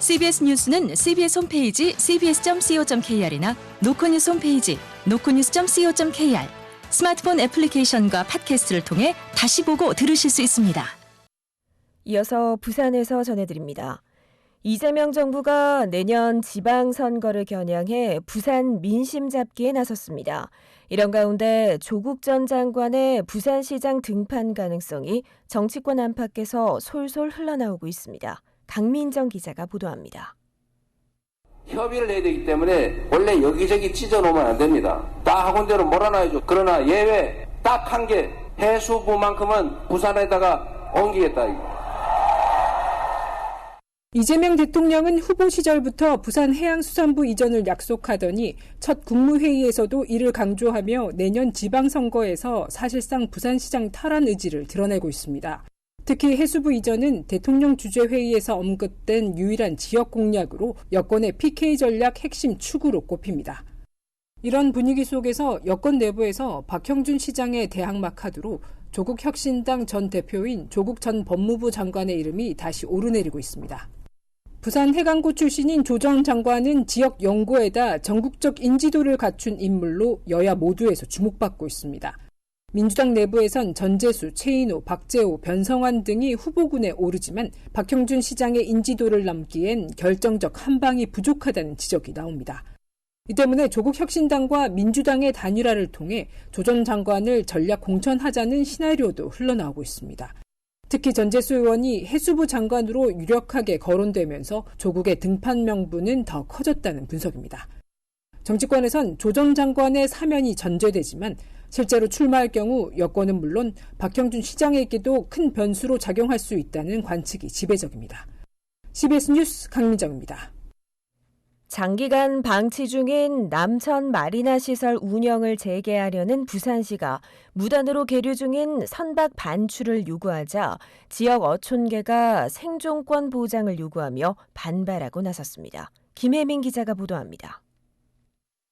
CBS 뉴스는 CBS 홈페이지 cbs.co.kr이나 노코뉴스 홈페이지 노코뉴스.co.kr, 스마트폰 애플리케이션과 팟캐스트를 통해 다시 보고 들으실 수 있습니다. 이어서 부산에서 전해드립니다. 이재명 정부가 내년 지방선거를 겨냥해 부산 민심 잡기에 나섰습니다. 이런 가운데 조국 전 장관의 부산시장 등판 가능성이 정치권 안팎에서 솔솔 흘러나오고 있습니다. 강민정 기자가 보도합니다. 협의를 해야 되기 때문에 원래 여기저기 찢어놓으면 안 됩니다. 다 학원대로 몰아놔야죠. 그러나 예외 딱 한 개, 해수부만큼은 부산에다가 옮기겠다. 이재명 대통령은 후보 시절부터 부산해양수산부 이전을 약속하더니 첫 국무회의에서도 이를 강조하며 내년 지방선거에서 사실상 부산시장 탈환 의지를 드러내고 있습니다. 특히 해수부 이전은 대통령 주재회의에서 언급된 유일한 지역 공약으로 여권의 PK 전략 핵심 축으로 꼽힙니다. 이런 분위기 속에서 여권 내부에서 박형준 시장의 대항마 카드로 조국 혁신당 전 대표인 조국 전 법무부 장관의 이름이 다시 오르내리고 있습니다. 부산 해강고 출신인 조 전 장관은 지역 연구에다 전국적 인지도를 갖춘 인물로 여야 모두에서 주목받고 있습니다. 민주당 내부에선 전재수, 최인호, 박재호, 변성환 등이 후보군에 오르지만 박형준 시장의 인지도를 넘기엔 결정적 한방이 부족하다는 지적이 나옵니다. 이 때문에 조국 혁신당과 민주당의 단일화를 통해 조 전 장관을 전략 공천하자는 시나리오도 흘러나오고 있습니다. 특히 전재수 의원이 해수부 장관으로 유력하게 거론되면서 조국의 등판 명분은 더 커졌다는 분석입니다. 정치권에선 조 전 장관의 사면이 전제되지만 실제로 출마할 경우 여권은 물론 박형준 시장에게도 큰 변수로 작용할 수 있다는 관측이 지배적입니다. CBS 뉴스 강민정입니다. 장기간 방치 중인 남천 마리나 시설 운영을 재개하려는 부산시가 무단으로 계류 중인 선박 반출을 요구하자 지역 어촌계가 생존권 보장을 요구하며 반발하고 나섰습니다. 김혜민 기자가 보도합니다.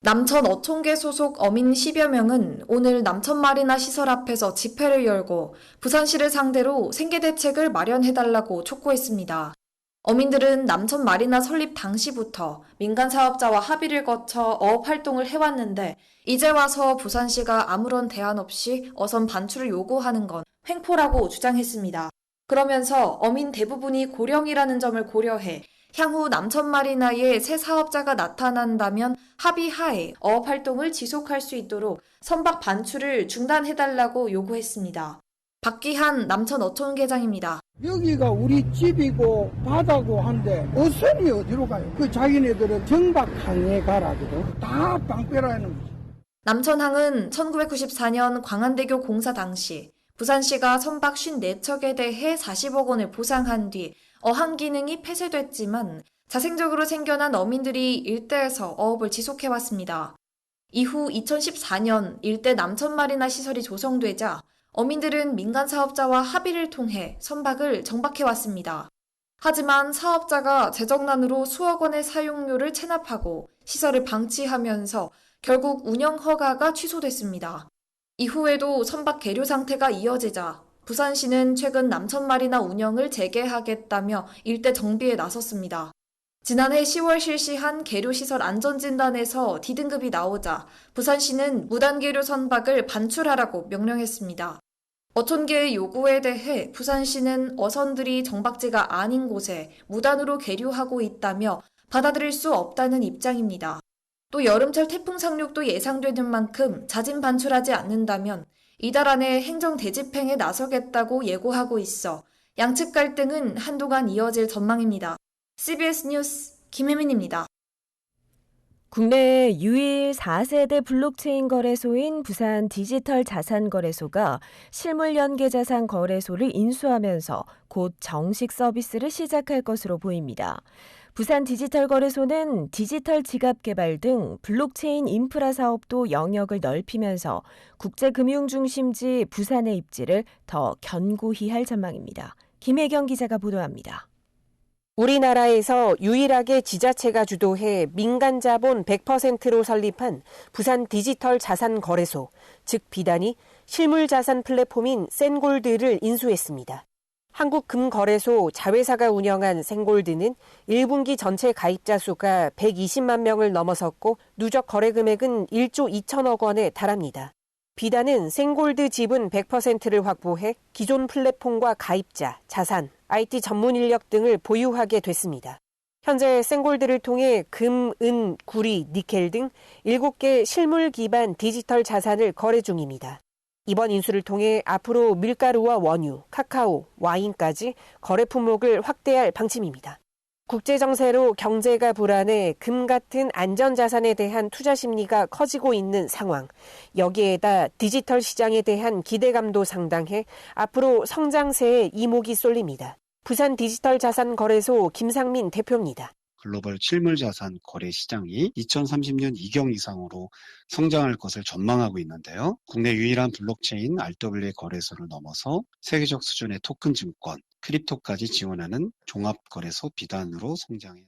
남천 어촌계 소속 어민 10여 명은 오늘 남천 마리나 시설 앞에서 집회를 열고 부산시를 상대로 생계 대책을 마련해달라고 촉구했습니다. 어민들은 남천 마리나 설립 당시부터 민간 사업자와 합의를 거쳐 어업 활동을 해왔는데 이제 와서 부산시가 아무런 대안 없이 어선 반출을 요구하는 건 횡포라고 주장했습니다. 그러면서 어민 대부분이 고령이라는 점을 고려해 향후 남천 마리나에 새 사업자가 나타난다면 합의하에 어업 활동을 지속할 수 있도록 선박 반출을 중단해달라고 요구했습니다. 박기한 남천 어촌계장입니다. 여기가 우리 집이고 바다고 한데 어선이 어디로 가요? 그 자기네들은 정박항에 가라거든. 다 빵빼라는 거지. 남천항은 1994년 광안대교 공사 당시 부산시가 선박 54척에 대해 40억 원을 보상한 뒤 어항 기능이 폐쇄됐지만 자생적으로 생겨난 어민들이 일대에서 어업을 지속해왔습니다. 이후 2014년 일대 남천마리나 시설이 조성되자 어민들은 민간 사업자와 합의를 통해 선박을 정박해왔습니다. 하지만 사업자가 재정난으로 수억 원의 사용료를 체납하고 시설을 방치하면서 결국 운영 허가가 취소됐습니다. 이후에도 선박 계류 상태가 이어지자 부산시는 최근 남천마리나 운영을 재개하겠다며 일대 정비에 나섰습니다. 지난해 10월 실시한 계류시설 안전진단에서 D등급이 나오자 부산시는 무단계류 선박을 반출하라고 명령했습니다. 어촌계의 요구에 대해 부산시는 어선들이 정박지가 아닌 곳에 무단으로 계류하고 있다며 받아들일 수 없다는 입장입니다. 또 여름철 태풍 상륙도 예상되는 만큼 자진 반출하지 않는다면 이달 안에 행정 대집행에 나서겠다고 예고하고 있어 양측 갈등은 한동안 이어질 전망입니다. CBS 뉴스 김혜민입니다. 국내 유일 4세대 블록체인 거래소인 부산 디지털 자산거래소가 실물연계자산 거래소를 인수하면서 곧 정식 서비스를 시작할 것으로 보입니다. 부산 디지털 거래소는 디지털 지갑 개발 등 블록체인 인프라 사업도 영역을 넓히면서 국제금융 중심지 부산의 입지를 더 견고히 할 전망입니다. 김혜경 기자가 보도합니다. 우리나라에서 유일하게 지자체가 주도해 민간 자본 100%로 설립한 부산 디지털 자산 거래소, 즉 비단이 실물 자산 플랫폼인 센골드를 인수했습니다. 한국금거래소 자회사가 운영한 생골드는 1분기 전체 가입자 수가 120만 명을 넘어섰고 누적 거래 금액은 1조 2천억 원에 달합니다. 비단은 생골드 지분 100%를 확보해 기존 플랫폼과 가입자, 자산, IT 전문 인력 등을 보유하게 됐습니다. 현재 생골드를 통해 금, 은, 구리, 니켈 등 7개 실물 기반 디지털 자산을 거래 중입니다. 이번 인수를 통해 앞으로 밀가루와 원유, 카카오, 와인까지 거래 품목을 확대할 방침입니다. 국제정세로 경제가 불안해 금 같은 안전자산에 대한 투자 심리가 커지고 있는 상황. 여기에다 디지털 시장에 대한 기대감도 상당해 앞으로 성장세에 이목이 쏠립니다. 부산 디지털 자산 거래소 김상민 대표입니다. 글로벌 실물자산 거래 시장이 2030년 이경 이상으로 성장할 것을 전망하고 있는데요. 국내 유일한 블록체인 RWA 거래소를 넘어서 세계적 수준의 토큰 증권, 크립토까지 지원하는 종합거래소 비단으로 성장해.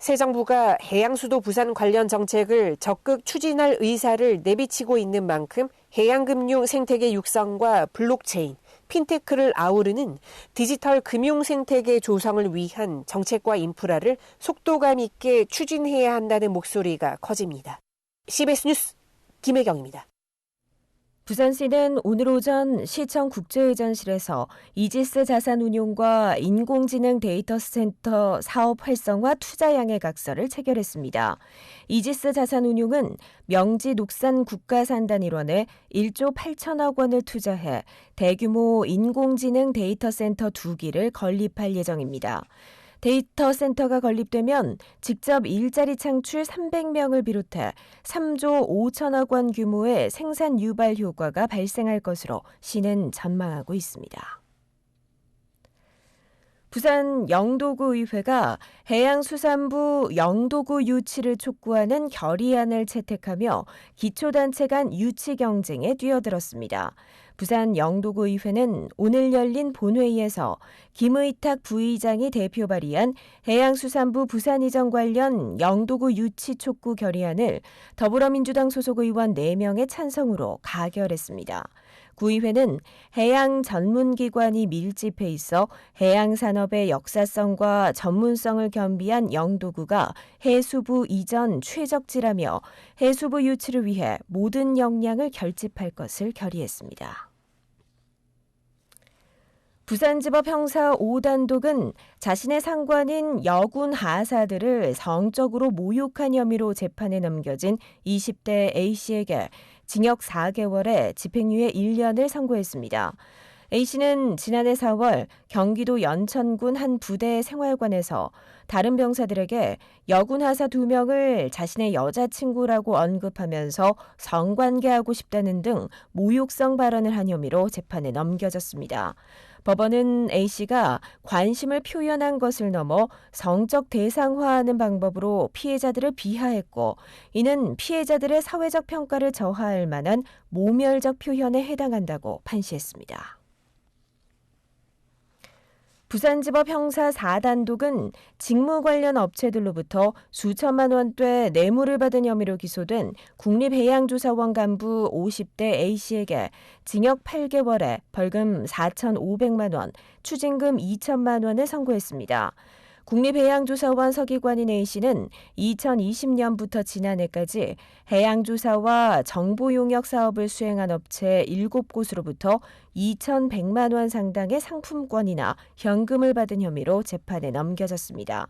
새 정부가 해양수도 부산 관련 정책을 적극 추진할 의사를 내비치고 있는 만큼 해양금융 생태계 육성과 블록체인, 핀테크를 아우르는 디지털 금융 생태계 조성을 위한 정책과 인프라를 속도감 있게 추진해야 한다는 목소리가 커집니다. CBS 뉴스 김혜경입니다. 부산시는 오늘 오전 시청 국제회전실에서 이지스 자산운용과 인공지능 데이터 센터 사업 활성화 투자양해 각서를 체결했습니다. 이지스 자산운용은 명지 녹산 국가산단 일원에 1조 8천억 원을 투자해 대규모 인공지능 데이터 센터 2기를 건립할 예정입니다. 데이터 센터가 건립되면 직접 일자리 창출 300명을 비롯해 3조 5천억 원 규모의 생산 유발 효과가 발생할 것으로 시는 전망하고 있습니다. 부산 영도구의회가 해양수산부 영도구 유치를 촉구하는 결의안을 채택하며 기초단체 간 유치 경쟁에 뛰어들었습니다. 부산 영도구의회는 오늘 열린 본회의에서 김의탁 부의장이 대표 발의한 해양수산부 부산 이전 관련 영도구 유치 촉구 결의안을 더불어민주당 소속 의원 4명의 찬성으로 가결했습니다. 구의회는 해양 전문기관이 밀집해 있어 해양산업의 역사성과 전문성을 겸비한 영도구가 해수부 이전 최적지라며 해수부 유치를 위해 모든 역량을 결집할 것을 결의했습니다. 부산지법 형사 5단독은 자신의 상관인 여군 하사들을 성적으로 모욕한 혐의로 재판에 넘겨진 20대 A씨에게 징역 4개월에 집행유예 1년을 선고했습니다. A씨는 지난해 4월 경기도 연천군 한 부대 생활관에서 다른 병사들에게 여군 하사 2명을 자신의 여자친구라고 언급하면서 성관계하고 싶다는 등 모욕성 발언을 한 혐의로 재판에 넘겨졌습니다. 법원은 A씨가 관심을 표현한 것을 넘어 성적 대상화하는 방법으로 피해자들을 비하했고 이는 피해자들의 사회적 평가를 저하할 만한 모멸적 표현에 해당한다고 판시했습니다. 부산지법 형사 4단독은 직무 관련 업체들로부터 수천만 원대 뇌물을 받은 혐의로 기소된 국립해양조사원 간부 50대 A씨에게 징역 8개월에 벌금 4,500만 원, 추징금 2천만 원을 선고했습니다. 국립해양조사원 서기관인 A씨는 2020년부터 지난해까지 해양조사와 정보용역 사업을 수행한 업체 7곳으로부터 2,100만 원 상당의 상품권이나 현금을 받은 혐의로 재판에 넘겨졌습니다.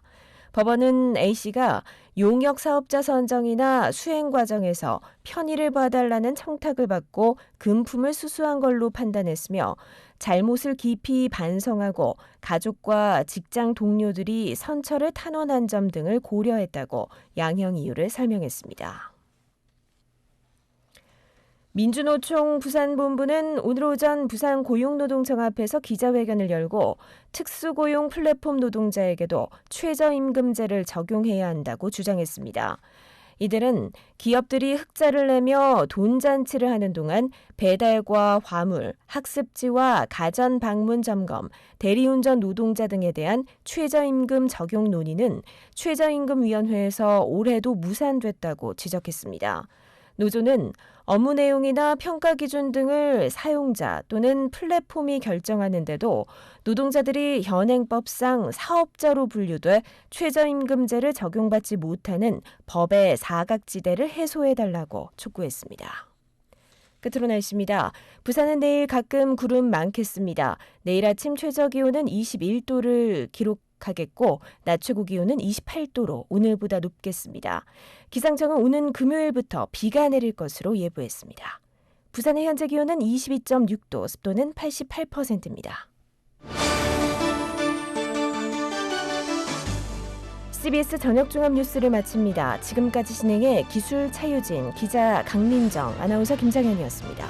법원은 A씨가 용역 사업자 선정이나 수행 과정에서 편의를 봐달라는 청탁을 받고 금품을 수수한 걸로 판단했으며 잘못을 깊이 반성하고 가족과 직장 동료들이 선처를 탄원한 점 등을 고려했다고 양형 이유를 설명했습니다. 민주노총 부산본부는 오늘 오전 부산 고용노동청 앞에서 기자회견을 열고 특수고용 플랫폼 노동자에게도 최저임금제를 적용해야 한다고 주장했습니다. 이들은 기업들이 흑자를 내며 돈잔치를 하는 동안 배달과 화물, 학습지와 가전 방문 점검, 대리운전 노동자 등에 대한 최저임금 적용 논의는 최저임금위원회에서 올해도 무산됐다고 지적했습니다. 노조는 업무 내용이나 평가 기준 등을 사용자 또는 플랫폼이 결정하는데도 노동자들이 현행법상 사업자로 분류돼 최저임금제를 적용받지 못하는 법의 사각지대를 해소해달라고 촉구했습니다. 끝으로 날씨입니다. 부산은 내일 가끔 구름 많겠습니다. 내일 아침 최저기온은 21도를 기록하겠고 낮 최고 기온은 28도로 오늘보다 높겠습니다. 기상청은 오는 금요일부터 비가 내릴 것으로 예보했습니다. 부산의 현재 기온은 22.6도, 습도는 88%입니다. CBS 저녁 종합 뉴스를 마칩니다. 지금까지 진행해 기술 차유진, 기자 강민정, 아나운서 김장현이었습니다.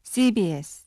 CBS